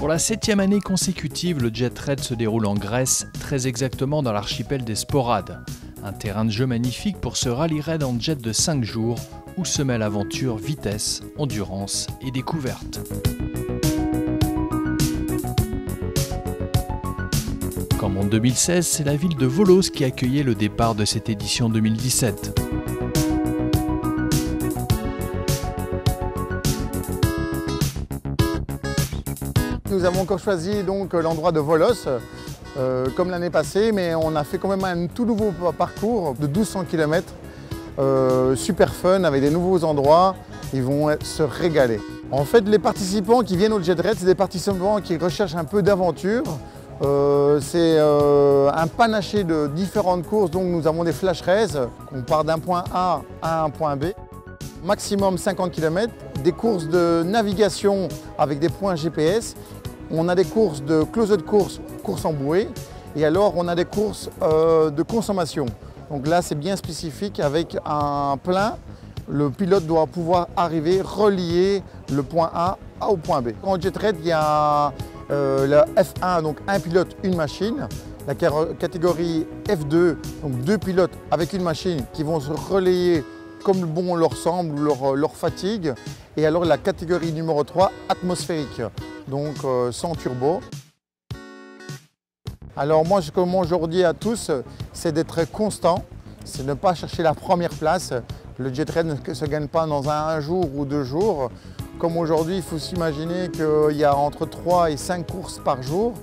Pour la 7e année consécutive, le Jet Raid se déroule en Grèce, très exactement dans l'archipel des Sporades. Un terrain de jeu magnifique pour ce rallye raid en jet de 5 jours où se mêlent aventure, vitesse, endurance et découverte. Comme en 2016, c'est la ville de Volos qui accueillait le départ de cette édition 2017. Nous avons encore choisi donc l'endroit de Volos, comme l'année passée, mais on a fait quand même un tout nouveau parcours de 1200 km, super fun, avec des nouveaux endroits, ils vont se régaler. En fait, les participants qui viennent au Jet Raid, c'est des participants qui recherchent un peu d'aventure. C'est un panaché de différentes courses, donc nous avons des flash races, on part d'un point A à un point B, maximum 50 km, des courses de navigation avec des points GPS, on a des courses de closed course, course en bouée, et alors on a des courses de consommation. Donc là c'est bien spécifique avec un plein, le pilote doit pouvoir arriver, relier le point A au point B. En Jet Raid, il y a la F1, donc un pilote, une machine. La catégorie F2, donc 2 pilotes avec une machine qui vont se relayer comme bon leur semble ou leur fatigue. Et alors la catégorie numéro 3, atmosphérique, donc sans turbo. Alors moi, ce que je dis à tous, c'est d'être constant, c'est de ne pas chercher la première place. Le Jet Raid ne se gagne pas dans un jour ou 2 jours. Comme aujourd'hui, il faut s'imaginer qu'il y a entre 3 et 5 courses par jour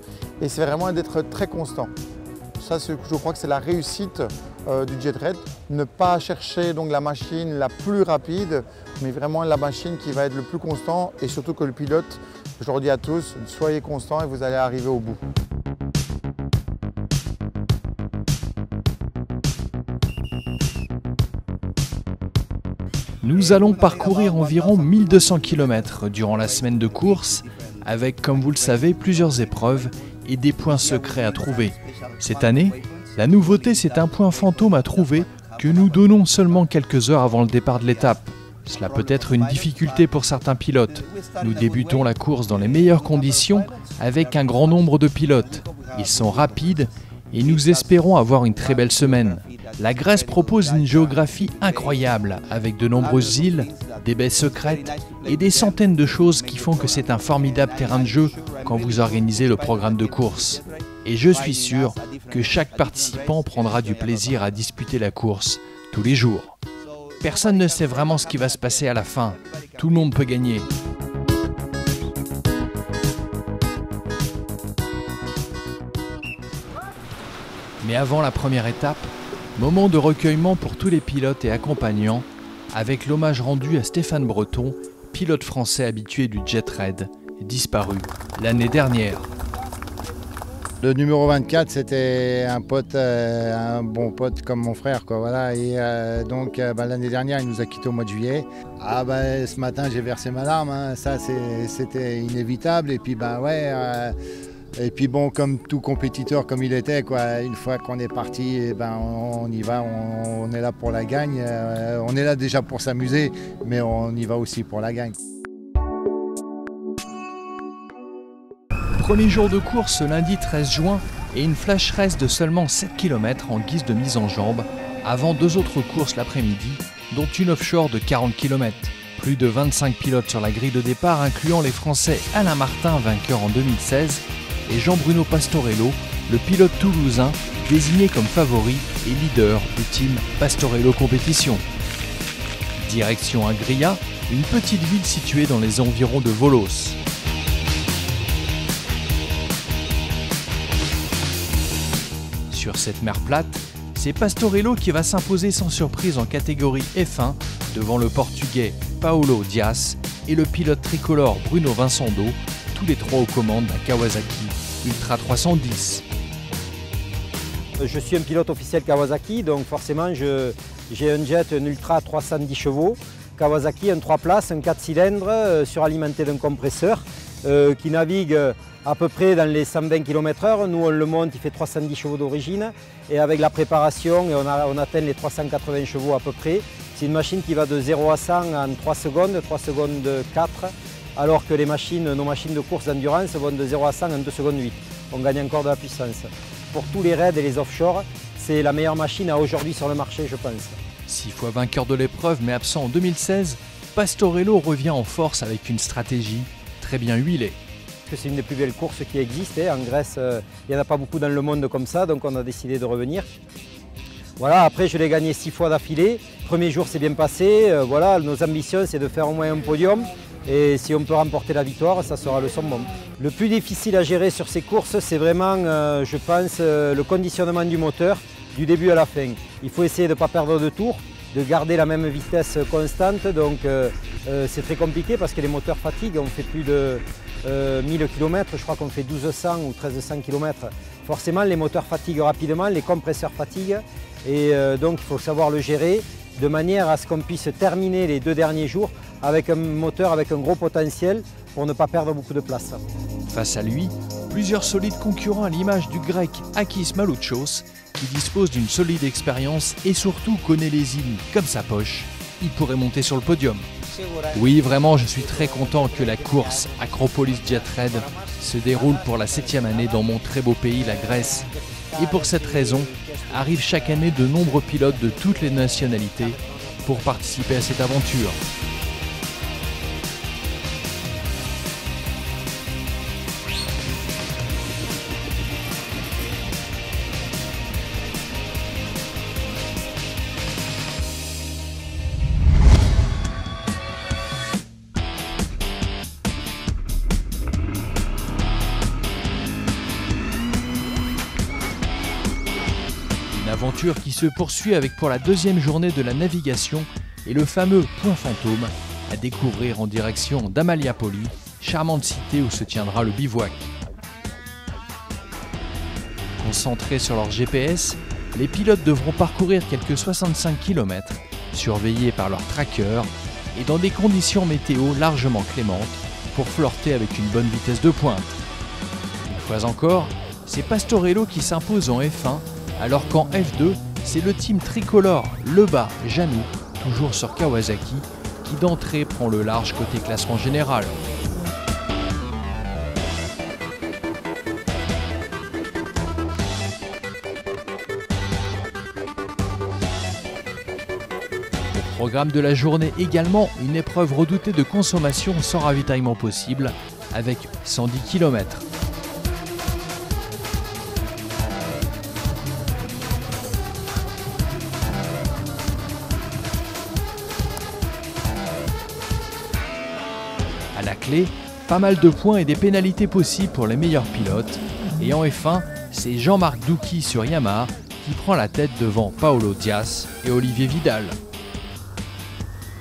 et c'est vraiment d'être très constant. Ça, je crois que c'est la réussite du Jet Raid. Ne pas chercher donc la machine la plus rapide, mais vraiment la machine qui va être le plus constant et surtout que le pilote, je leur dis à tous, soyez constants et vous allez arriver au bout. Nous allons parcourir environ 1200 km durant la semaine de course, avec, comme vous le savez, plusieurs épreuves et des points secrets à trouver. Cette année, la nouveauté, c'est un point fantôme à trouver que nous donnons seulement quelques heures avant le départ de l'étape. Cela peut être une difficulté pour certains pilotes. Nous débutons la course dans les meilleures conditions avec un grand nombre de pilotes. Ils sont rapides et nous espérons avoir une très belle semaine. La Grèce propose une géographie incroyable, avec de nombreuses îles, des baies secrètes et des centaines de choses qui font que c'est un formidable terrain de jeu quand vous organisez le programme de course. Et je suis sûr que chaque participant prendra du plaisir à disputer la course tous les jours. Personne ne sait vraiment ce qui va se passer à la fin. Tout le monde peut gagner. Mais avant la première étape, moment de recueillement pour tous les pilotes et accompagnants, avec l'hommage rendu à Stéphane Breton, pilote français habitué du Jet Raid, disparu l'année dernière. Le numéro 24, c'était un pote, un bon pote comme mon frère, quoi, voilà. Et donc l'année dernière, il nous a quittés au mois de juillet. Ce matin, j'ai versé ma larme, hein. Ça c'était inévitable. Et puis et puis bon, comme tout compétiteur comme il était, quoi, une fois qu'on est parti, on y va, on est là pour la gagne. On est là déjà pour s'amuser, mais on y va aussi pour la gagne. Premier jour de course ce lundi 13 juin et une flash race de seulement 7 km en guise de mise en jambe, avant 2 autres courses l'après-midi, dont une offshore de 40 km. Plus de 25 pilotes sur la grille de départ, incluant les Français Alain Martin, vainqueur en 2016, et Jean-Bruno Pastorello, le pilote toulousain, désigné comme favori et leader du team Pastorello Compétition. Direction Agria, une petite ville située dans les environs de Volos. Sur cette mer plate, c'est Pastorello qui va s'imposer sans surprise en catégorie F1 devant le Portugais Paulo Dias et le pilote tricolore Bruno Vincendo, tous les trois aux commandes d'un Kawasaki Ultra 310. Je suis un pilote officiel Kawasaki, donc forcément j'ai un jet, un Ultra 310 chevaux. Kawasaki, un 3 places, un 4 cylindres suralimenté d'un compresseur qui navigue à peu près dans les 120 km/h. Nous on le monte, il fait 310 chevaux d'origine et avec la préparation on atteint les 380 chevaux à peu près. C'est une machine qui va de 0 à 100 en 3 secondes 4 alors que nos machines de course d'endurance vont de 0 à 100 en 2 secondes 8. On gagne encore de la puissance. Pour tous les raids et les offshore, c'est la meilleure machine à aujourd'hui sur le marché, je pense. 6 fois vainqueur de l'épreuve mais absent en 2016, Pastorello revient en force avec une stratégie très bien huilée. C'est une des plus belles courses qui existent. En Grèce, il n'y en a pas beaucoup dans le monde comme ça, donc on a décidé de revenir. Voilà, après je l'ai gagné 6 fois d'affilée. Premier jour c'est bien passé. Voilà, nos ambitions c'est de faire au moins un podium. Et si on peut remporter la victoire, ça sera le summum. Le plus difficile à gérer sur ces courses, c'est vraiment, je pense, le conditionnement du moteur du début à la fin. Il faut essayer de ne pas perdre de tour, de garder la même vitesse constante. Donc c'est très compliqué parce que les moteurs fatiguent. On fait plus de 1000 km, je crois qu'on fait 1200 ou 1300 km. Forcément, les moteurs fatiguent rapidement, les compresseurs fatiguent. Et donc il faut savoir le gérer de manière à ce qu'on puisse terminer les 2 derniers jours avec un moteur avec un gros potentiel pour ne pas perdre beaucoup de place. Face à lui, plusieurs solides concurrents à l'image du grec Akis Malouchos, qui dispose d'une solide expérience et surtout connaît les îles comme sa poche. Il pourrait monter sur le podium. Oui, vraiment, je suis très content que la course Acropolis Jet Raid se déroule pour la 7e année dans mon très beau pays, la Grèce. Et pour cette raison, arrivent chaque année de nombreux pilotes de toutes les nationalités pour participer à cette aventure. Aventure qui se poursuit avec pour la 2e journée de la navigation et le fameux point fantôme à découvrir en direction d'Amaliapoli, charmante cité où se tiendra le bivouac. Concentrés sur leur GPS, les pilotes devront parcourir quelques 65 km, surveillés par leur tracker et dans des conditions météo largement clémentes pour flirter avec une bonne vitesse de pointe. Une fois encore, c'est Pastorello qui s'impose en F1 alors qu'en F2, c'est le team tricolore Lebas Janou, toujours sur Kawasaki, qui d'entrée prend le large côté classement général. Au programme de la journée également, une épreuve redoutée de consommation sans ravitaillement possible, avec 110 km. À la clé, pas mal de points et des pénalités possibles pour les meilleurs pilotes. Et en F1, c'est Jean-Marc Douki sur Yamaha qui prend la tête devant Paolo Diaz et Olivier Vidal.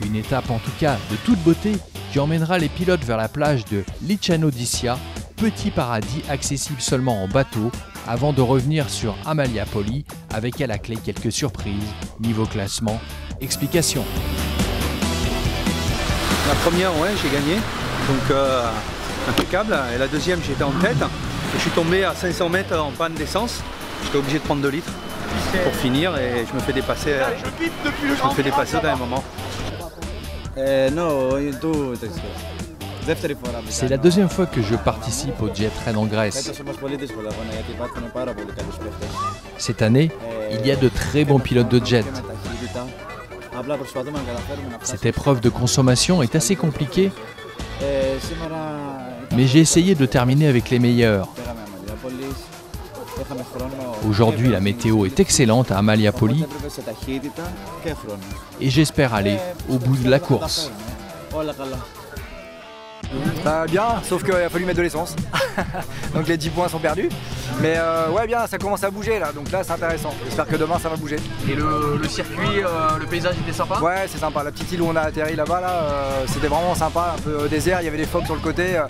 Une étape en tout cas de toute beauté qui emmènera les pilotes vers la plage de Licciano d'Ischia, petit paradis accessible seulement en bateau, avant de revenir sur Amaliapoli avec à la clé quelques surprises, niveau classement, explications. La première, ouais, j'ai gagné, donc impeccable. Et la deuxième, j'étais en tête. Et je suis tombé à 500 mètres en panne d'essence. J'étais obligé de prendre 2 litres pour finir et je me fais dépasser. Au dernier moment. C'est la 2e fois que je participe au Jet Raid en Grèce. Cette année, il y a de très bons pilotes de jet. Cette épreuve de consommation est assez compliquée, mais j'ai essayé de terminer avec les meilleurs. Aujourd'hui, la météo est excellente à Amaliapoli et j'espère aller au bout de la course. Bien, sauf qu'il a fallu mettre de l'essence. Donc les 10 points sont perdus. Mais ouais, bien, ça commence à bouger là, donc là c'est intéressant. J'espère que demain ça va bouger. Et le circuit, le paysage était sympa? Ouais, c'est sympa. La petite île où on a atterri là-bas, c'était vraiment sympa, un peu désert, il y avait des phoques sur le côté.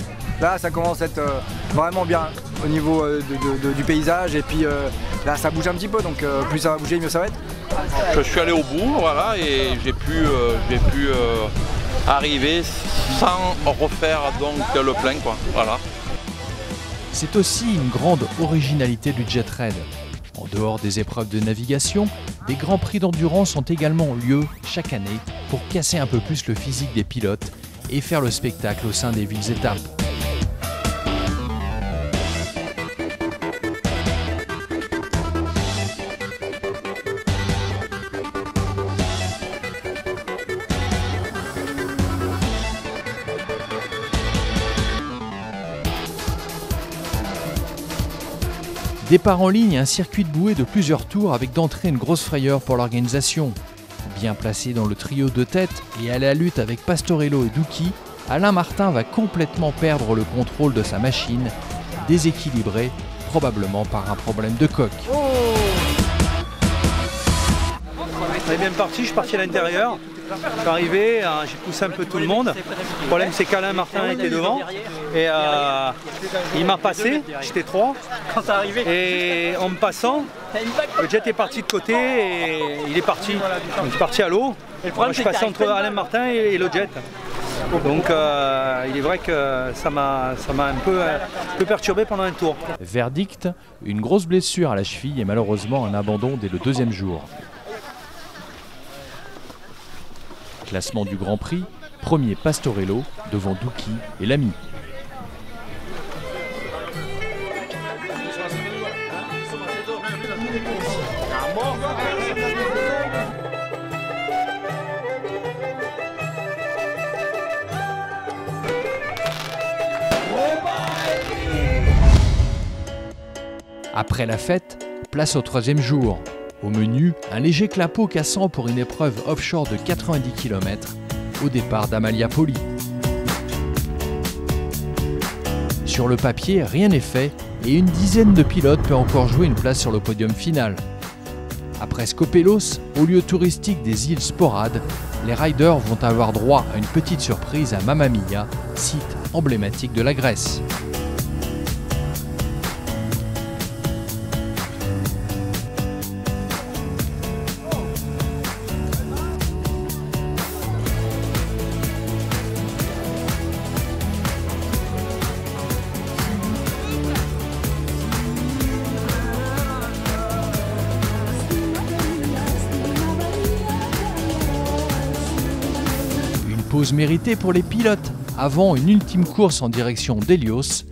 Là, ça commence à être vraiment bien au niveau du paysage. Et puis là, ça bouge un petit peu, donc plus ça va bouger, mieux ça va être. Je suis allé au bout, voilà, et j'ai pu arriver sans refaire donc le plein, quoi. Voilà. C'est aussi une grande originalité du Jet Raid. En dehors des épreuves de navigation, des grands prix d'endurance ont également lieu chaque année pour casser un peu plus le physique des pilotes et faire le spectacle au sein des villes étapes. Départ en ligne, un circuit de bouée de plusieurs tours avec d'entrée une grosse frayeur pour l'organisation. Bien placé dans le trio de tête et à la lutte avec Pastorello et Douki, Alain Martin va complètement perdre le contrôle de sa machine, déséquilibré probablement par un problème de coque. On est bien parti, je suis parti à l'intérieur. Je suis arrivé, j'ai poussé un peu tout le monde. Le problème c'est qu'Alain Martin était devant et il m'a passé, j'étais 3. Et en me passant, le jet est parti de côté et il est parti. Donc, je suis parti à l'eau. Moi, je suis passé entre Alain Martin et le jet. Donc il est vrai que ça m'a un peu perturbé pendant un tour. Verdict, une grosse blessure à la cheville et malheureusement un abandon dès le deuxième jour. Classement du Grand Prix, premier Pastorello devant Douki et Lamy. Après la fête, place au troisième jour. Au menu, un léger clapot cassant pour une épreuve offshore de 90 km au départ d'Amalia Poli. Sur le papier, rien n'est fait et une dizaine de pilotes peut encore jouer une place sur le podium final. Après Skopelos, au lieu touristique des îles Sporades, les riders vont avoir droit à une petite surprise à Mamamia, site emblématique de la Grèce. Pause méritée pour les pilotes, avant une ultime course en direction d'Hélios.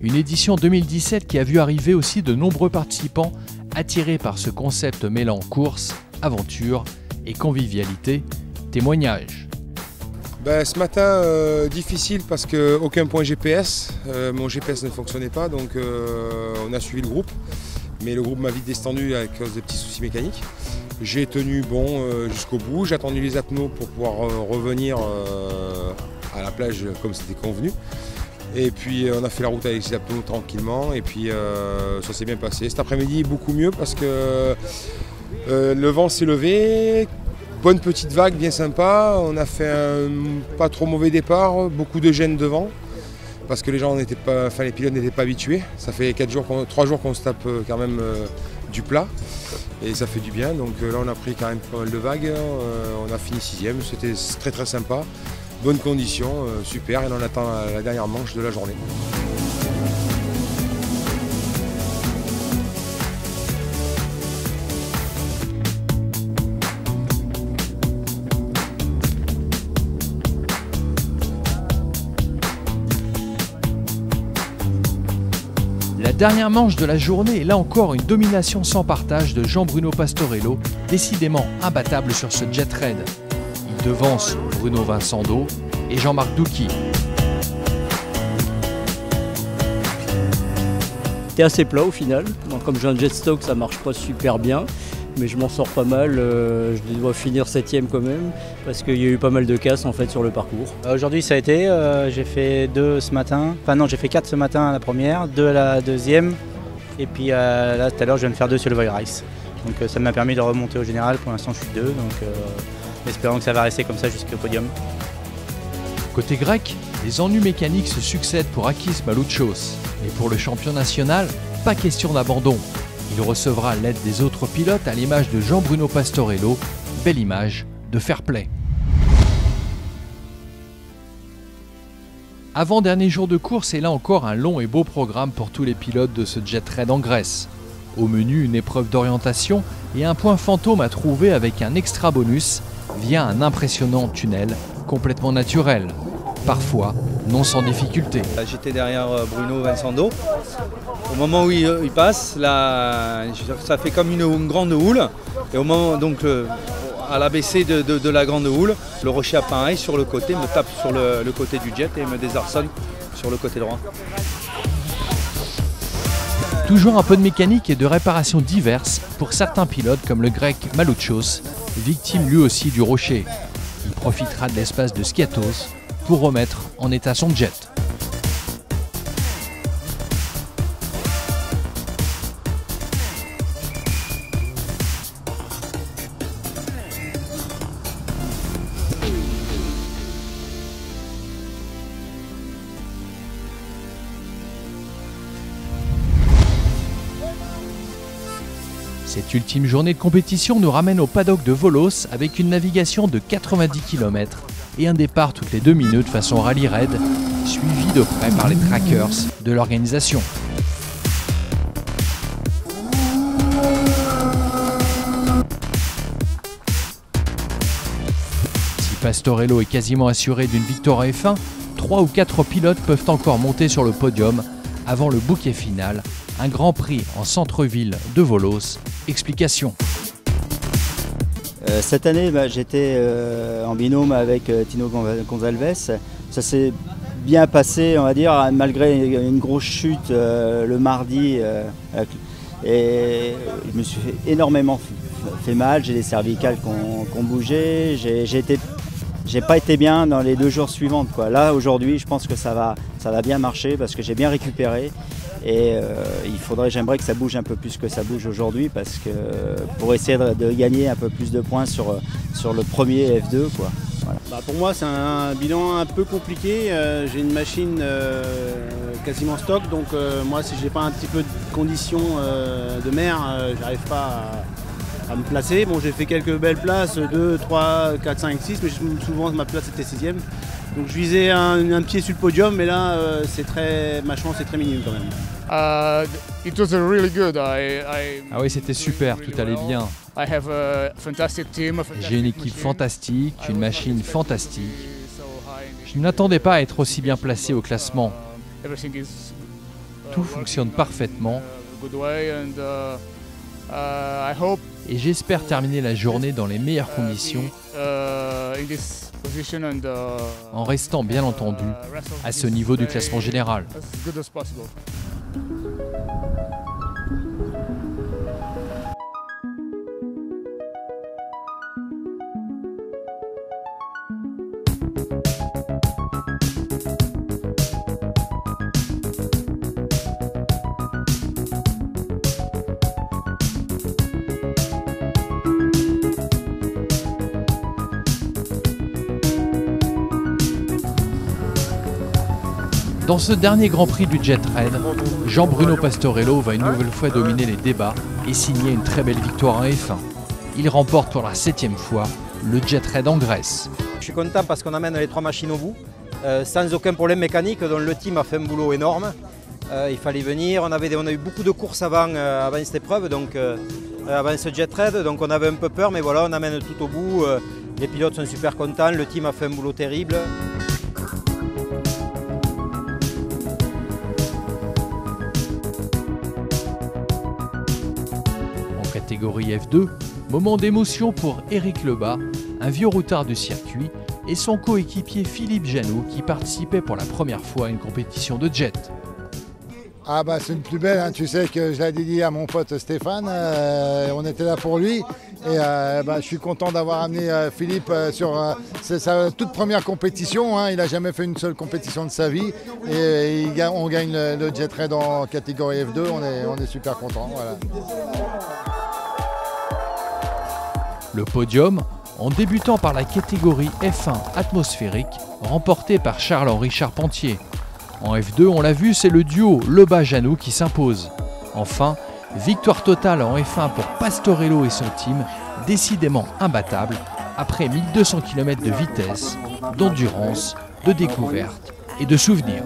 Une édition 2017 qui a vu arriver aussi de nombreux participants attirés par ce concept mêlant course, aventure et convivialité. Témoignage. Ce matin, difficile parce qu'aucun point GPS, mon GPS ne fonctionnait pas, donc on a suivi le groupe. Mais le groupe m'a vite descendu à cause des petits soucis mécaniques. J'ai tenu bon jusqu'au bout, j'ai attendu les apneaux pour pouvoir revenir à la plage comme c'était convenu. Et puis on a fait la route avec les apneaux tranquillement et puis ça s'est bien passé. Cet après-midi beaucoup mieux parce que le vent s'est levé, bonne petite vague bien sympa, on a fait un pas trop mauvais départ, beaucoup de gêne devant. Parce que les gens n'étaient pas, les pilotes n'étaient pas habitués. Ça fait 3 jours qu'on se tape quand même du plat et ça fait du bien. Donc là on a pris quand même pas mal de vagues. On a fini 6e, c'était très très sympa. Bonnes conditions, super. Et là on attend la dernière manche de la journée. La dernière manche de la journée est là encore une domination sans partage de Jean-Bruno Pastorello, décidément imbattable sur ce jet raid. Il devance Bruno Vincendo et Jean-Marc Douki. C'était assez plat au final. Donc, comme j'ai un jet stock, ça marche pas super bien. Mais je m'en sors pas mal, je dois finir 7e quand même, parce qu'il y a eu pas mal de casses en fait sur le parcours. Aujourd'hui ça a été, j'ai fait 2 ce matin, enfin non j'ai fait 4 ce matin à la première, 2 à la deuxième, et puis là tout à l'heure je viens de faire 2 sur le Voy Race. Donc ça m'a permis de remonter au général, pour l'instant je suis 2, donc espérons que ça va rester comme ça jusqu'au podium. Côté grec, les ennuis mécaniques se succèdent pour Akis Malouchos. Et pour le champion national, pas question d'abandon. Il recevra l'aide des autres pilotes à l'image de Jean-Bruno Pastorello, belle image de fair play. Avant-dernier jour de course et là encore un long et beau programme pour tous les pilotes de ce jet raid en Grèce. Au menu, une épreuve d'orientation et un point fantôme à trouver avec un extra bonus via un impressionnant tunnel complètement naturel. parfois non sans difficulté. J'étais derrière Bruno Vincendo. Au moment où il passe, là, ça fait comme une grande houle. Et au moment, donc, à l'ABC de la grande houle, le rocher appareil sur le côté me tape sur le côté du jet et me désarçonne sur le côté droit. Toujours un peu de mécanique et de réparations diverses pour certains pilotes comme le grec Malouchos, victime lui aussi du rocher. Il profitera de l'espace de Skiathos pour remettre en état son jet. Cette ultime journée de compétition nous ramène au paddock de Volos avec une navigation de 90 km et un départ toutes les 2 minutes façon rallye raid, suivi de près par les trackers de l'organisation. Si Pastorello est quasiment assuré d'une victoire F1, 3 ou 4 pilotes peuvent encore monter sur le podium avant le bouquet final, un Grand Prix en centre-ville de Volos. Explication. Cette année, j'étais en binôme avec Tino Gonzalez. Ça s'est bien passé, on va dire, malgré une grosse chute le mardi. Et je me suis énormément fait mal. J'ai des cervicales qui ont bougé. J'ai pas été bien dans les 2 jours suivants, quoi. Là, aujourd'hui, je pense que ça va bien marcher parce que j'ai bien récupéré. Et j'aimerais que ça bouge un peu plus que ça bouge aujourd'hui parce que pour essayer de gagner un peu plus de points sur le premier F2, quoi. Voilà. Pour moi, c'est un bilan un peu compliqué. J'ai une machine quasiment stock, donc moi, si j'ai pas un petit peu de conditions de mer, j'arrive pas à me placer. Bon, j'ai fait quelques belles places, 2, 3, 4, 5, 6, mais souvent ma place était 6e. Donc je visais un pied sur le podium, mais là, ma chance est très minime quand même. It was really good. Ah oui, c'était super, tout allait bien. J'ai une équipe fantastique, une machine fantastique. Je ne m'attendais pas à être aussi bien placé au classement. Tout fonctionne parfaitement. Et j'espère terminer la journée dans les meilleures conditions, en restant bien entendu à ce niveau du classement général. Dans ce dernier Grand Prix du Jet Raid, Jean-Bruno Pastorello va une nouvelle fois dominer les débats et signer une très belle victoire en F1. Il remporte pour la 7e fois le Jet Raid en Grèce. Je suis content parce qu'on amène les 3 machines au bout, sans aucun problème mécanique, dont le team a fait un boulot énorme. Il fallait venir, on a eu beaucoup de courses avant cette épreuve, donc avant ce Jet Raid, donc on avait un peu peur, mais voilà, on amène tout au bout. Les pilotes sont super contents, le team a fait un boulot terrible. Catégorie F2, moment d'émotion pour Éric Lebas, un vieux routard du circuit, et son coéquipier Philippe Janot qui participait pour la première fois à une compétition de jet. Ah bah c'est une plus belle, hein. Tu sais que je l'ai dit à mon pote Stéphane, on était là pour lui et je suis content d'avoir amené Philippe sur sa toute première compétition, hein. Il n'a jamais fait une seule compétition de sa vie et on gagne le Jet Raid en catégorie F2, on est super content. Voilà. Le podium, en débutant par la catégorie F1 atmosphérique, remporté par Charles-Henri Charpentier. En F2, on l'a vu, c'est le duo Lebas-Janot qui s'impose. Enfin, victoire totale en F1 pour Pastorello et son team, décidément imbattable, après 1200 km de vitesse, d'endurance, de découverte et de souvenirs.